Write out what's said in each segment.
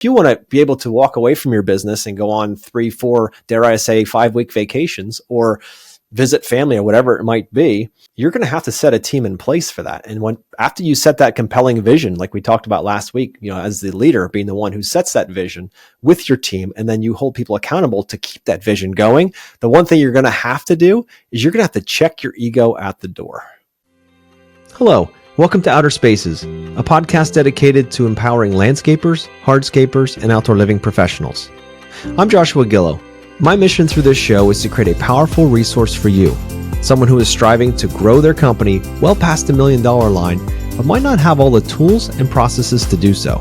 if you want to be able to walk away from your business and go on 3, 4, dare I say 5-week vacations or visit family or whatever it might be, you're going to have to set a team in place for that. And after you set that compelling vision, like we talked about last week, as the leader being the one who sets that vision with your team, and then you hold people accountable to keep that vision going, the one thing you're going to have to do is you're going to have to check your ego at the door. Hello. Welcome to Outer Spaces, a podcast dedicated to empowering landscapers, hardscapers, and outdoor living professionals. I'm Joshua Gillow. My mission through this show is to create a powerful resource for you, someone who is striving to grow their company well past the $1 million line, but might not have all the tools and processes to do so.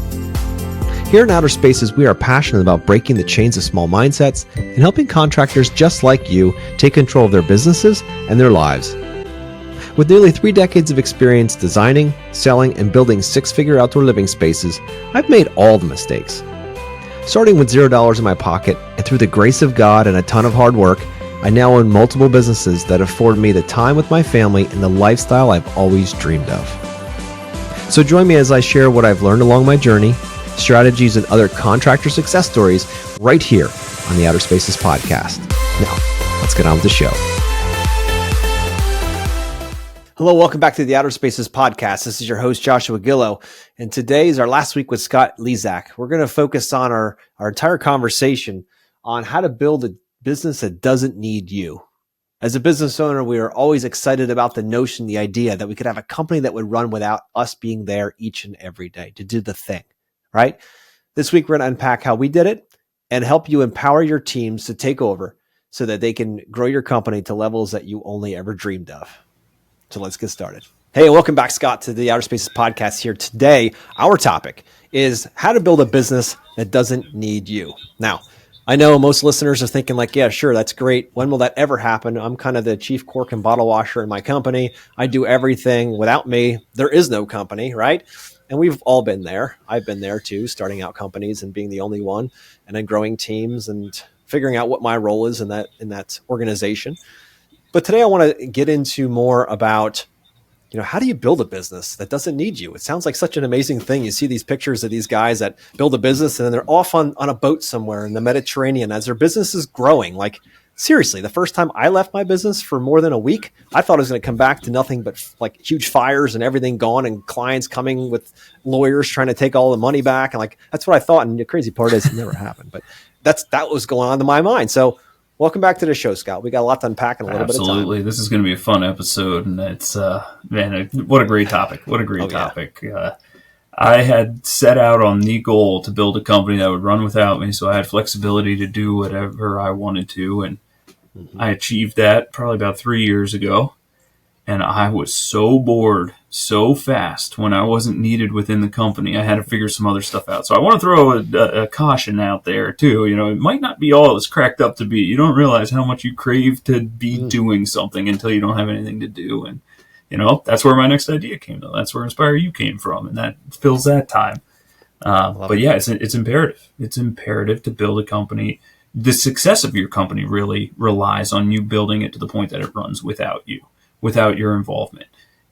Here in Outer Spaces, we are passionate about breaking the chains of small mindsets and helping contractors just like you take control of their businesses and their lives. With nearly 3 decades of experience designing, selling, and building 6-figure outdoor living spaces, I've made all the mistakes. Starting with $0 in my pocket, and through the grace of God and a ton of hard work, I now own multiple businesses that afford me the time with my family and the lifestyle I've always dreamed of. So join me as I share what I've learned along my journey, strategies, and other contractor success stories right here on the Outer Spaces podcast. Now, let's get on with the show. Hello, welcome back to the Outer Spaces podcast. This is your host, Joshua Gillow, and today is our last week with Scott Lesak. We're going to focus on our entire conversation on how to build a business that doesn't need you. As a business owner, we are always excited about the notion, the idea that we could have a company that would run without us being there each and every day to do the thing, right? This week, we're going to unpack how we did it and help you empower your teams to take over so that they can grow your company to levels that you only ever dreamed of. So let's get started. Hey, welcome back, Scott, to the Outer Spaces podcast here. Today, our topic is how to build a business that doesn't need you. Now, I know most listeners are thinking like, yeah, sure, that's great. When will that ever happen? I'm kind of the chief cork and bottle washer in my company. I do everything. Without me, there is no company, right? And we've all been there. I've been there too, starting out companies and being the only one, and then growing teams and figuring out what my role is in that organization. But today I want to get into more about, how do you build a business that doesn't need you? It sounds like such an amazing thing. You see these pictures of these guys that build a business and then they're off on a boat somewhere in the Mediterranean as their business is growing. Like, seriously, the first time I left my business for more than a week, I thought I was going to come back to nothing but like huge fires and everything gone and clients coming with lawyers trying to take all the money back. And like, that's what I thought. And the crazy part is it never happened, but that was going on in my mind. So welcome back to the show, Scott. We got a lot to unpack in a little bit of time. Absolutely. This is going to be a fun episode, and it's, what a great topic. What a great topic. Yeah. I had set out on the goal to build a company that would run without me, so I had flexibility to do whatever I wanted to, and I achieved that probably about 3 years ago, and I was so bored so fast when I wasn't needed within the company. I had to figure some other stuff out. So I want to throw a caution out there too. It might not be all it's cracked up to be. You don't realize how much you crave to be doing something until you don't have anything to do. And, that's where my next idea came though. That's where Inspire You came from. And that fills that time. But yeah, it's imperative. It's imperative to build a company. The success of your company really relies on you building it to the point that it runs without you, without your involvement.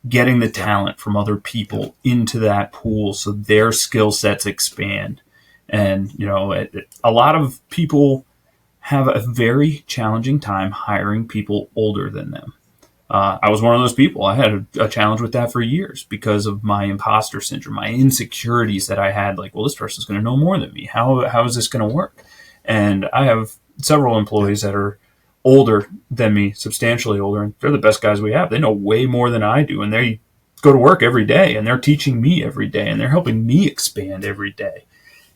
Getting the talent from other people into that pool so their skill sets expand. And, a lot of people have a very challenging time hiring people older than them. I was one of those people. I had a challenge with that for years because of my imposter syndrome, my insecurities that I had. Like, well, this person's going to know more than me. How is this going to work? And I have several employees that are older than me, substantially older, and they're the best guys we have. They know way more than I do, and they go to work every day, and they're teaching me every day, and they're helping me expand every day.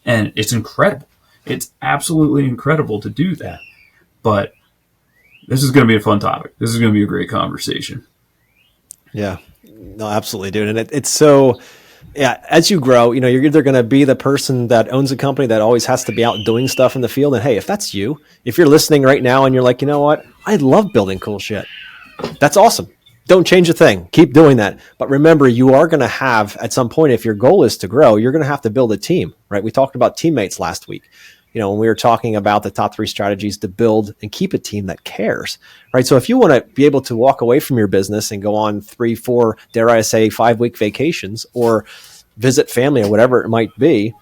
And it's incredible. It's absolutely incredible to do that. But this is going to be a fun topic. This is going to be a great conversation. Yeah, no, absolutely, dude. And it's so... Yeah, as you grow, you're either going to be the person that owns a company that always has to be out doing stuff in the field. And hey, if that's you, if you're listening right now and you're like, you know what, I love building cool shit. That's awesome. Don't change a thing. Keep doing that. But remember, you are going to have, at some point, if your goal is to grow, you're going to have to build a team, right? We talked about teammates last week. When we were talking about the top 3 strategies to build and keep a team that cares, right? So if you want to be able to walk away from your business and go on 3, 4, dare I say 5-week vacations or visit family or whatever it might be,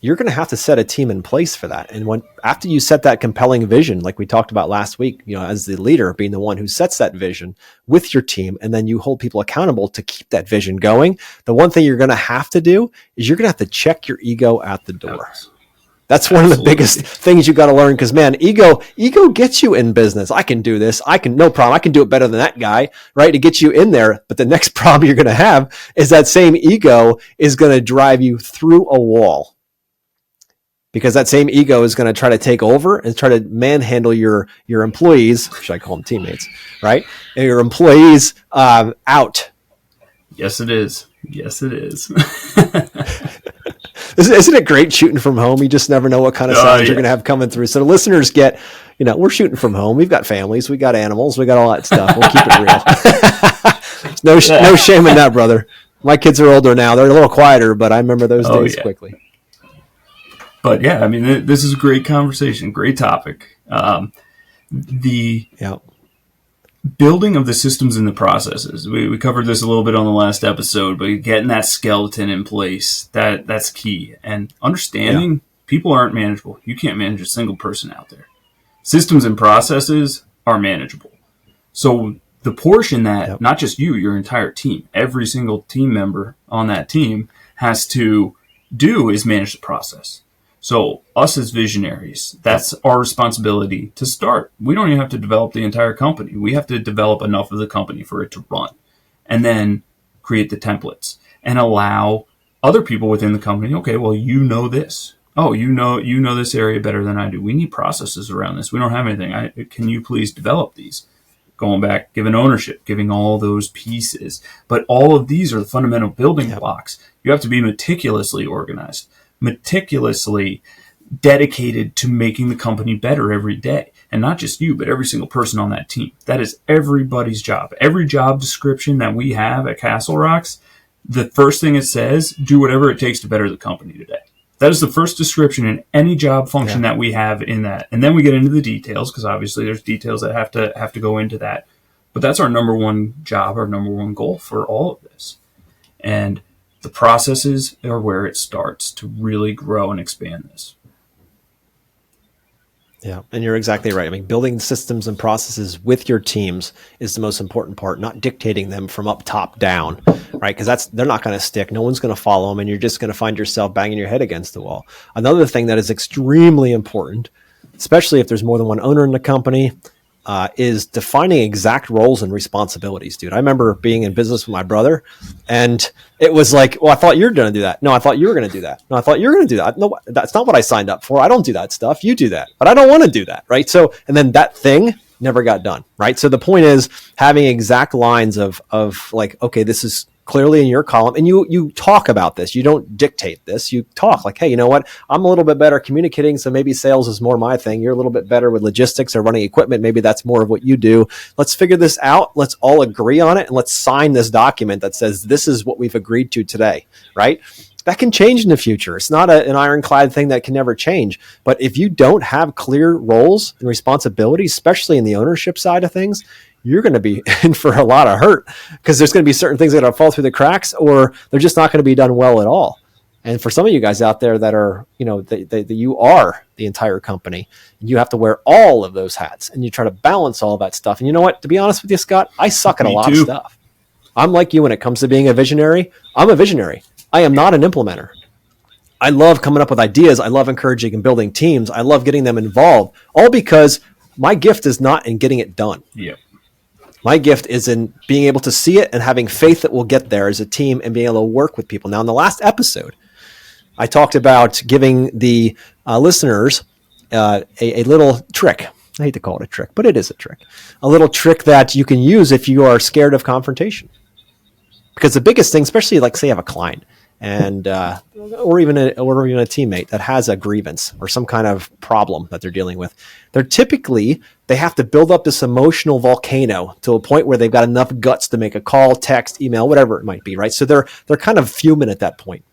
you're going to have to set a team in place for that. And after you set that compelling vision, like we talked about last week, as the leader being the one who sets that vision with your team, and then you hold people accountable to keep that vision going. The one thing you're going to have to do is you're going to have to check your ego at the door. That's one of the biggest things you got to learn, because man, ego gets you in business. I can do this. No problem. I can do it better than that guy, right? To get you in there. But the next problem you're going to have is that same ego is going to drive you through a wall, because that same ego is going to try to take over and try to manhandle your employees. Should I call them teammates, right? And your employees out. Yes, it is. Yes, it is. Isn't it great shooting from home? You just never know what kind of sounds you're going to have coming through. So the listeners get, we're shooting from home. We've got families. We got animals. We got all that stuff. We'll keep it real. No shame in that, brother. My kids are older now. They're a little quieter, but I remember those days quickly. But yeah, I mean, this is a great conversation, great topic. The building of the systems and the processes. We covered this a little bit on the last episode, but getting that skeleton in place, that's key. And understanding people aren't manageable. You can't manage a single person out there. Systems and processes are manageable. So the portion that not just you, your entire team, every single team member on that team has to do is manage the process. So us as visionaries, that's our responsibility to start. We don't even have to develop the entire company. We have to develop enough of the company for it to run, and then create the templates and allow other people within the company. Okay, well, this. Oh, you know this area better than I do. We need processes around this. We don't have anything. Can you please develop these? Going back, giving ownership, giving all those pieces. But all of these are the fundamental building blocks. You have to be meticulously organized, meticulously dedicated to making the company better every day. And not just you, but every single person on that team. That is everybody's job. Every job description that we have at Castle Rocks, the first thing it says, do whatever it takes to better the company today. That is the first description in any job function that we have in that. And then we get into the details, because obviously there's details that have to go into that. But that's our number one job, our number one goal for all of this. And the processes are where it starts to really grow and expand this. Yeah, and you're exactly right. I mean, building systems and processes with your teams is the most important part, not dictating them from up top down, right? Because they're not going to stick. No one's going to follow them, and you're just going to find yourself banging your head against the wall. Another thing that is extremely important, especially if there's more than one owner in the company, is defining exact roles and responsibilities, dude. I remember being in business with my brother, and it was like, well, I thought you were going to do that. No, I thought you were going to do that. No, I thought you were going to do that. No, that's not what I signed up for. I don't do that stuff. You do that, but I don't want to do that, right? So, and then that thing never got done, right? So the point is having exact lines of like, okay, this is clearly in your column, and you talk about this. You don't dictate this. You talk like, hey, you know what? I'm a little bit better at communicating, so maybe sales is more my thing. You're a little bit better with logistics or running equipment. Maybe that's more of what you do. Let's figure this out. Let's all agree on it, and let's sign this document that says this is what we've agreed to today, right? That can change in the future. It's not an ironclad thing that can never change. But if you don't have clear roles and responsibilities, especially in the ownership side of things, you're going to be in for a lot of hurt, because there's going to be certain things that are going to fall through the cracks, or they're just not going to be done well at all. And for some of you guys out there that are, you are the entire company, you have to wear all of those hats, and you try to balance all of that stuff. And you know what? To be honest with you, Scott, I suck at a lot of stuff. I'm like you when it comes to being a visionary. I'm a visionary. I am not an implementer. I love coming up with ideas. I love encouraging and building teams. I love getting them involved, all because my gift is not in getting it done. Yeah. My gift is in being able to see it and having faith that we'll get there as a team and being able to work with people. Now, in the last episode, I talked about giving the listeners a little trick. I hate to call it a trick, but it is a trick. A little trick that you can use if you are scared of confrontation. Because the biggest thing, especially like say you have a client and or even a teammate that has a grievance or some kind of problem that they're dealing with, they have to build up this emotional volcano to a point where they've got enough guts to make a call, text, email, whatever it might be, right? So they're kind of fuming at that point.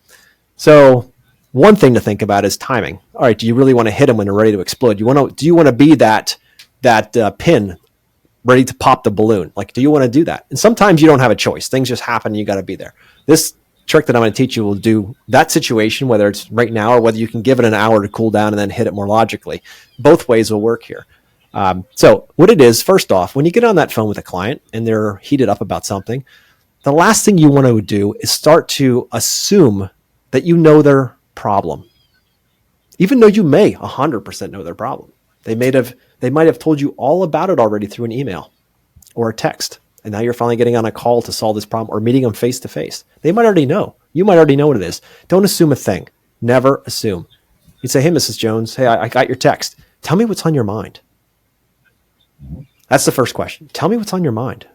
So one thing to think about is timing. All right, do you really want to hit them when they're ready to explode? Do you want to be that pin ready to pop the balloon? Like, do you want to do that? And sometimes you don't have a choice. Things just happen and you got to be there. This trick that I'm going to teach you will do that situation, whether it's right now or whether you can give it an hour to cool down and then hit it more logically. Both ways will work here. So what it is, first off, when you get on that phone with a client and they're heated up about something, the last thing you want to do is start to assume that you know their problem, even though you may 100% know their problem. They might have told you all about it already through an email or a text. And now you're finally getting on a call to solve this problem or meeting them face to face. They might already know. You might already know what it is. Don't assume a thing. Never assume. You say, hey, Mrs. Jones, hey, I got your text. Tell me what's on your mind. That's the first question. Tell me what's on your mind.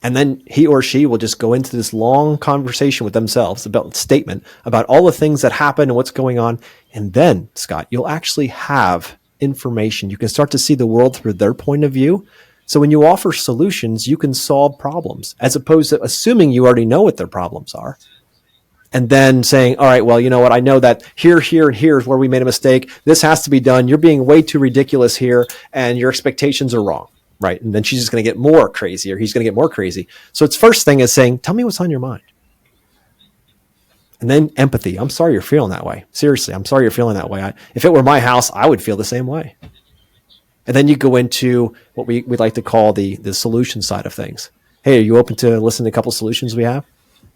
And then he or she will just go into this long conversation with themselves about statement about all the things that happen and what's going on. And then, Scott, you'll actually have information. You can start to see the world through their point of view. So when you offer solutions, you can solve problems as opposed to assuming you already know what their problems are. And then saying, all right, well, you know what? I know that here, and here is where we made a mistake. This has to be done. You're being way too ridiculous here and your expectations are wrong. Right. And then she's just going to get more crazy or he's going to get more crazy. So its first thing is saying, tell me what's on your mind. And then empathy. I'm sorry you're feeling that way. Seriously, I'm sorry you're feeling that way. If it were my house, I would feel the same way. And then you go into what we like to call the solution side of things. Hey, are you open to listen to a couple solutions we have?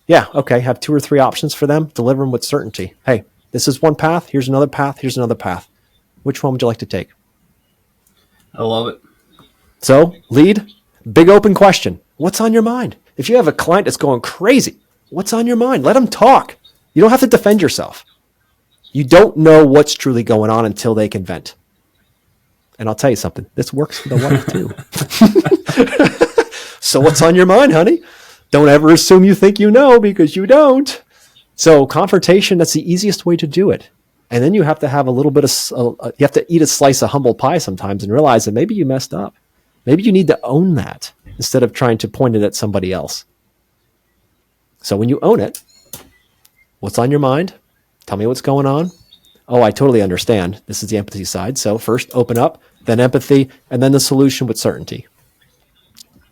Yeah, okay. Have 2 or 3 options for them. Deliver them with certainty. Hey, this is one path. Here's another path. Here's another path. Which one would you like to take? I love it. So lead, big open question. What's on your mind? If you have a client that's going crazy, what's on your mind? Let them talk. You don't have to defend yourself. You don't know what's truly going on until they can vent. And I'll tell you something. This works for the wife too. So what's on your mind, honey? Don't ever assume you think you know because you don't. So confrontation, that's the easiest way to do it. And then you have to have a little bit of, you have to eat a slice of humble pie sometimes and realize that maybe you messed up. Maybe you need to own that instead of trying to point it at somebody else. So when you own it, what's on your mind? Tell me what's going on. Oh, I totally understand. This is the empathy side. So first open up, then empathy, and then the solution with certainty.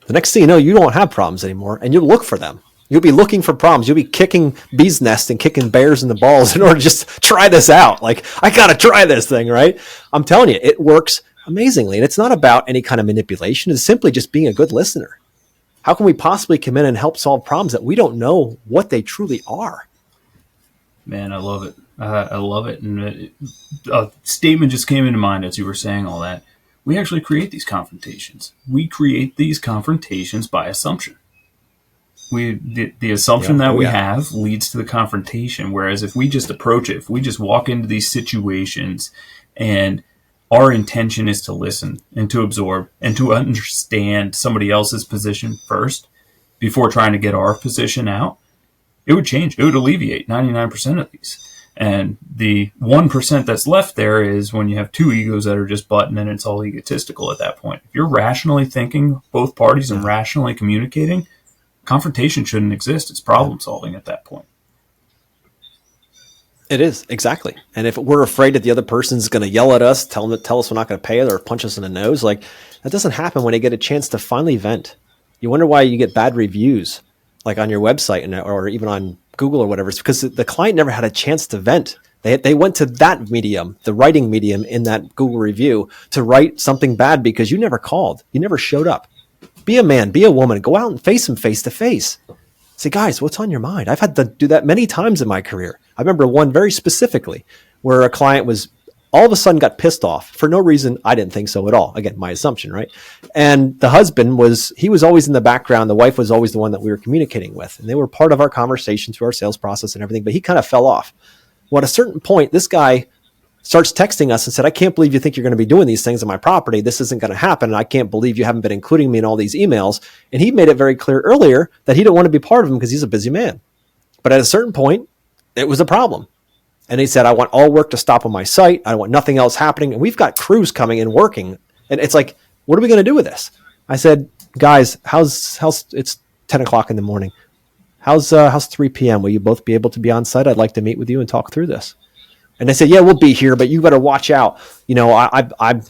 The next thing you know, you don't have problems anymore, and you'll look for them. You'll be looking for problems. You'll be kicking bees' nests and kicking bears in the balls in order to just try this out. Like, I got to try this thing, right? I'm telling you, it works amazingly. And it's not about any kind of manipulation. It's simply just being a good listener. How can we possibly come in and help solve problems that we don't know what they truly are? Man, I love it. I love it. And a statement just came into mind as you were saying all that. We actually create these confrontations. We create these confrontations by assumption. The assumption that we have leads to the confrontation. Whereas if we just approach it, if we just walk into these situations and our intention is to listen and to absorb and to understand somebody else's position first before trying to get our position out, it would change. It would alleviate 99% of these. And the 1% that's left there is when you have 2 egos that are just butting and it's all egotistical at that point. If you're rationally thinking, both parties, and rationally communicating, confrontation shouldn't exist. It's problem solving at that point. It is, exactly. And if we're afraid that the other person's going to yell at us, tell us we're not going to pay it or punch us in the nose, like that doesn't happen when they get a chance to finally vent. You wonder why you get bad reviews, like on your website or even on Google or whatever. It's because the client never had a chance to vent. They went to that medium, the writing medium in that Google review, to write something bad because you never called. You never showed up. Be a man, be a woman, go out and face them face to face. Say, guys, what's on your mind? I've had to do that many times in my career. I remember one very specifically where a client was all of a sudden got pissed off for no reason. I didn't think so at all. Again, my assumption, right? And the husband he was always in the background. The wife was always the one that we were communicating with. And they were part of our conversation through our sales process and everything, but he kind of fell off. Well, at a certain point, this guy starts texting us and said, I can't believe you think you're going to be doing these things on my property. This isn't going to happen. And I can't believe you haven't been including me in all these emails. And he made it very clear earlier that he didn't want to be part of them because he's a busy man. But at a certain point, it was a problem. And he said, I want all work to stop on my site. I want nothing else happening. And we've got crews coming and working. And it's like, what are we going to do with this? I said, guys, it's 10 o'clock in the morning. How's 3 p.m.? Will you both be able to be on site? I'd like to meet with you and talk through this. And they said, yeah, we'll be here, but you better watch out. You know, I'm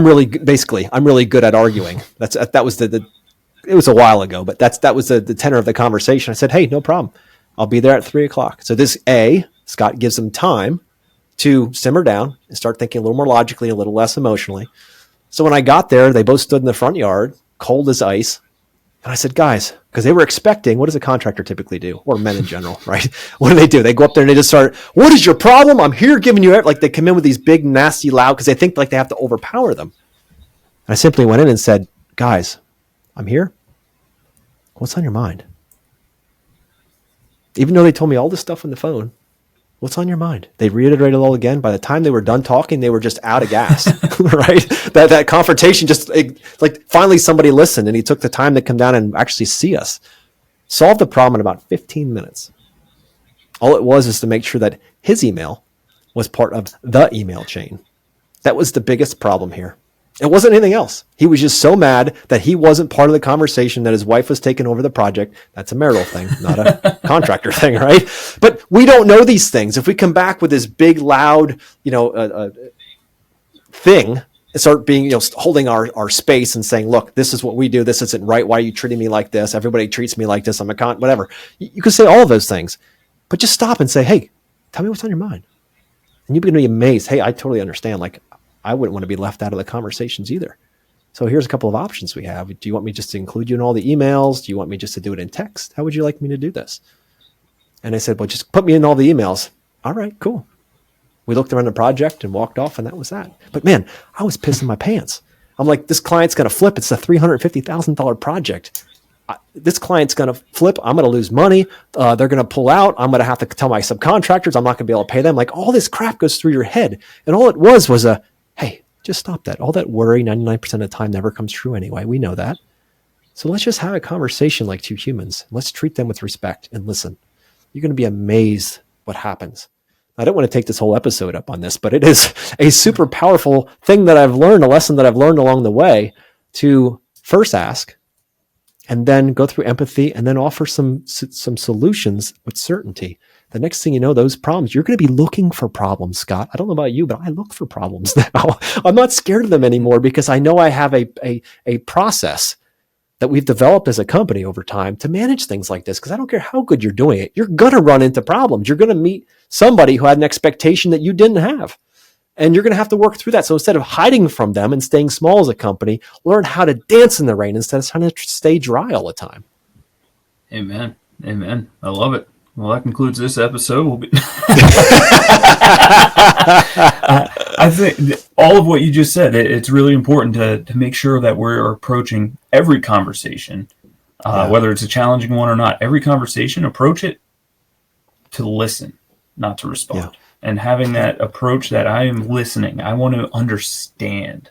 really good at arguing. That was it was a while ago, but that was the tenor of the conversation. I said, hey, no problem. I'll be there at 3:00. So Scott gives them time to simmer down and start thinking a little more logically, a little less emotionally. So when I got there, they both stood in the front yard, cold as ice. And I said, guys, because they were expecting, what does a contractor typically do? Or men in general, right? What do? They go up there and they just start, what is your problem? I'm here giving you, like they come in with these big, nasty, loud, because they think like they have to overpower them. And I simply went in and said, guys, I'm here. What's on your mind? Even though they told me all this stuff on the phone, what's on your mind? They reiterated it all again. By the time they were done talking, they were just out of gas, right? That confrontation just like finally somebody listened and he took the time to come down and actually see us. Solved the problem in about 15 minutes. All it was is to make sure that his email was part of the email chain. That was the biggest problem here. It wasn't anything else. He was just so mad that he wasn't part of the conversation, that his wife was taking over the project. That's a marital thing, not a contractor thing, right? But we don't know these things. If we come back with this big, loud, thing and start being, holding our space and saying, look, this is what we do. This isn't right. Why are you treating me like this? Everybody treats me like this. I'm a whatever. You could say all of those things, but just stop and say, hey, tell me what's on your mind. And you're going to be amazed. Hey, I totally understand. Like, I wouldn't want to be left out of the conversations either. So here's a couple of options we have. Do you want me just to include you in all the emails? Do you want me just to do it in text? How would you like me to do this? And I said, well, just put me in all the emails. All right, cool. We looked around the project and walked off, and that was that. But man, I was pissing my pants. I'm like, this client's going to flip. It's a $350,000 project. This client's going to flip. I'm going to lose money. They're going to pull out. I'm going to have to tell my subcontractors I'm not going to be able to pay them. Like, all this crap goes through your head. And all it was a, hey, just stop that. All that worry 99% of the time never comes true anyway. We know that. So let's just have a conversation like two humans. Let's treat them with respect and listen. You're going to be amazed what happens. I don't want to take this whole episode up on this, but it is a super powerful thing that I've learned, a lesson that I've learned along the way, to first ask and then go through empathy and then offer some solutions with certainty. The next thing you know, those problems, you're going to be looking for problems, Scott. I don't know about you, but I look for problems now. I'm not scared of them anymore because I know I have a process that we've developed as a company over time to manage things like this. Because I don't care how good you're doing it, you're going to run into problems. You're going to meet somebody who had an expectation that you didn't have. And you're going to have to work through that. So instead of hiding from them and staying small as a company, learn how to dance in the rain instead of trying to stay dry all the time. Amen. Amen. I love it. Well, that concludes this episode. I think all of what you just said, it's really important to make sure that we're approaching every conversation, whether it's a challenging one or not. Every conversation, approach it to listen, not to respond. Yeah. And having that approach that I am listening, I want to understand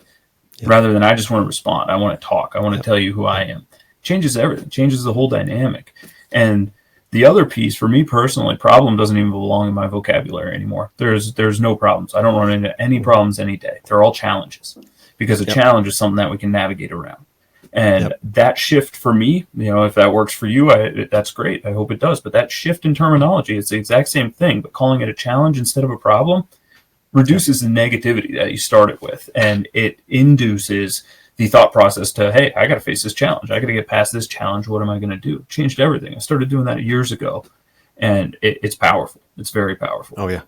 rather than I just want to respond. I want to talk. I want to tell you who I am. Changes everything, changes the whole dynamic. And the other piece, for me personally, problem doesn't even belong in my vocabulary anymore. There's no problems. I don't run into any problems any day. They're all challenges, because a challenge is something that we can navigate around. And that shift for me, if that works for you, that's great. I hope it does. But that shift in terminology, it's the exact same thing, but calling it a challenge instead of a problem reduces the negativity that you started with. And it induces the thought process to, hey, I got to face this challenge. I got to get past this challenge. What am I going to do? Changed everything. I started doing that years ago, and it's powerful. It's very powerful. Oh, yeah.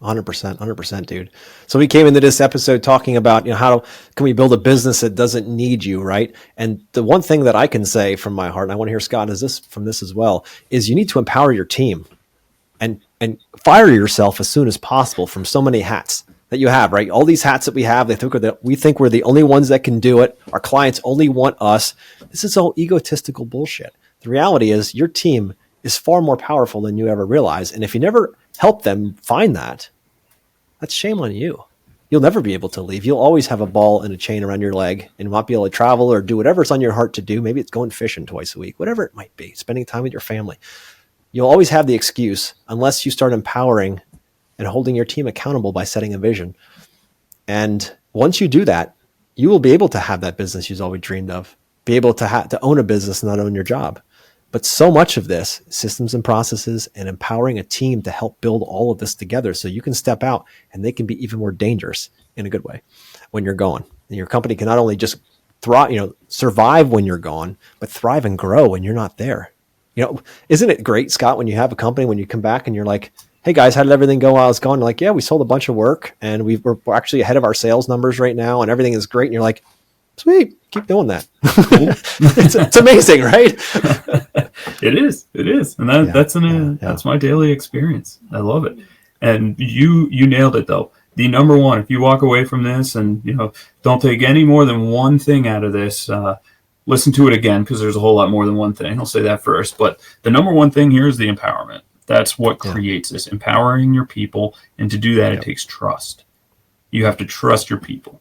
100%, dude. So we came into this episode talking about, how can we build a business that doesn't need you, right? And the one thing that I can say from my heart, and I want to hear Scott from this as well, is you need to empower your team and fire yourself as soon as possible from so many hats that you have, right? All these hats that we have, we think we're the only ones that can do it. Our clients only want us. This is all egotistical bullshit. The reality is your team is far more powerful than you ever realize. And if you never help them find that, that's shame on you. You'll never be able to leave. You'll always have a ball and a chain around your leg and not be able to travel or do whatever's on your heart to do. Maybe it's going fishing twice a week, whatever it might be, spending time with your family. You'll always have the excuse unless you start empowering and holding your team accountable by setting a vision. And once you do that, you will be able to have that business you've always dreamed of, be able to own a business, not own your job. But so much of this, systems and processes and empowering a team to help build all of this together so you can step out and they can be even more dangerous in a good way when you're gone. And your company can not only just thrive, survive when you're gone, but thrive and grow when you're not there. Isn't it great, Scott, when you have a company, when you come back and you're like, hey guys, how did everything go while I was gone? Like, yeah, we sold a bunch of work and we're actually ahead of our sales numbers right now and everything is great. And you're like, sweet, keep doing that. it's amazing, right? It is. And that's my daily experience. I love it. And you nailed it though. The number one, if you walk away from this and, don't take any more than one thing out of this, listen to it again, because there's a whole lot more than one thing. I'll say that first. But the number one thing here is the empowerment. That's what creates this, empowering your people. And to do that, it takes trust. You have to trust your people.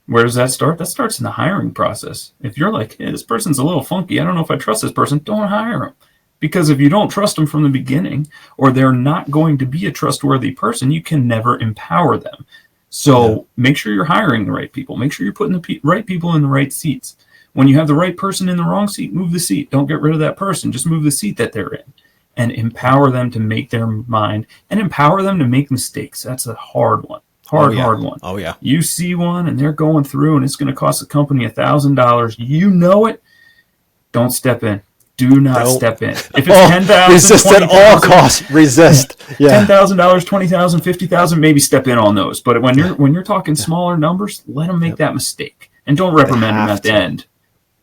Where does that start? That starts in the hiring process. If you're like, hey, this person's a little funky, I don't know if I trust this person, don't hire them. Because if you don't trust them from the beginning, or they're not going to be a trustworthy person, you can never empower them. So make sure you're hiring the right people. Make sure you're putting the right people in the right seats. When you have the right person in the wrong seat, move the seat. Don't get rid of that person. Just move the seat that they're in. And empower them to make their mind, and empower them to make mistakes. That's a hard one. Hard one. Oh, yeah. You see one and they're going through and it's going to cost the company $1,000. You know it. Don't step in. Do not step in. If it's $10,000, resist at all costs. Resist. Yeah. $10,000, $20,000, $50,000, maybe step in on those. But when you're talking smaller numbers, let them make that mistake. And don't reprimand them at the end.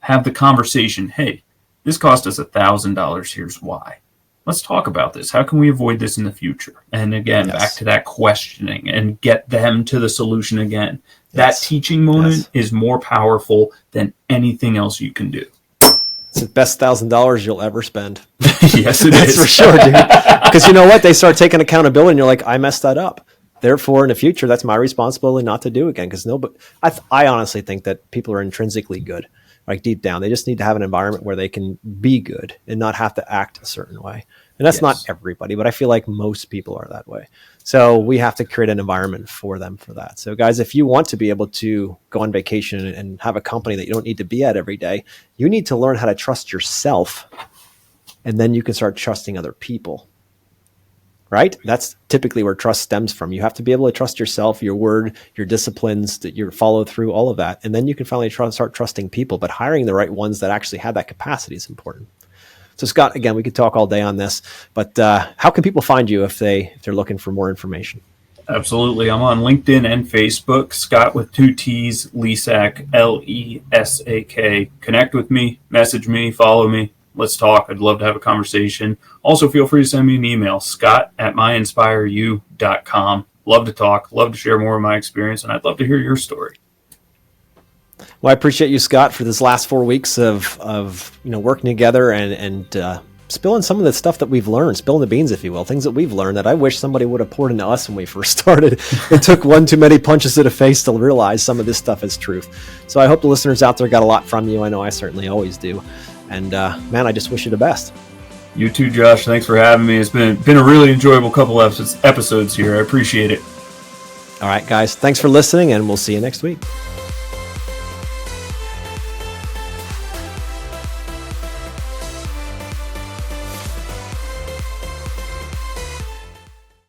Have the conversation. Hey, this cost us $1,000. Here's why. Let's talk about this. How can we avoid this in the future? And again, back to that questioning and get them to the solution again. That teaching moment is more powerful than anything else you can do. It's the best $1,000 you'll ever spend. Yes, it is. For sure, dude. Because you know what? They start taking accountability and you're like, I messed that up. Therefore, in the future, that's my responsibility not to do again. Because I honestly think that people are intrinsically good. Like deep down, they just need to have an environment where they can be good and not have to act a certain way. And that's not everybody, but I feel like most people are that way. So we have to create an environment for them for that. So guys, if you want to be able to go on vacation and have a company that you don't need to be at every day, you need to learn how to trust yourself. And then you can start trusting other people. Right? That's typically where trust stems from. You have to be able to trust yourself, your word, your disciplines, your follow through, all of that. And then you can finally start trusting people, but hiring the right ones that actually have that capacity is important. So Scott, again, we could talk all day on this, but how can people find you if they're looking for more information? Absolutely. I'm on LinkedIn and Facebook, Scott with 2 T's, Lesak, Lesak. Connect with me, message me, follow me. Let's talk. I'd love to have a conversation. Also, feel free to send me an email, scott@myinspireyou.com. Love to talk, love to share more of my experience, and I'd love to hear your story. Well, I appreciate you, Scott, for this last 4 weeks of working together and spilling some of the stuff that we've learned, spilling the beans, if you will, things that we've learned that I wish somebody would have poured into us when we first started. It took one too many punches to the face to realize some of this stuff is truth. So I hope the listeners out there got a lot from you. I know I certainly always do. And man, I just wish you the best. You too, Josh. Thanks for having me. It's been a really enjoyable couple episodes here. I appreciate it. All right, guys. Thanks for listening, and we'll see you next week.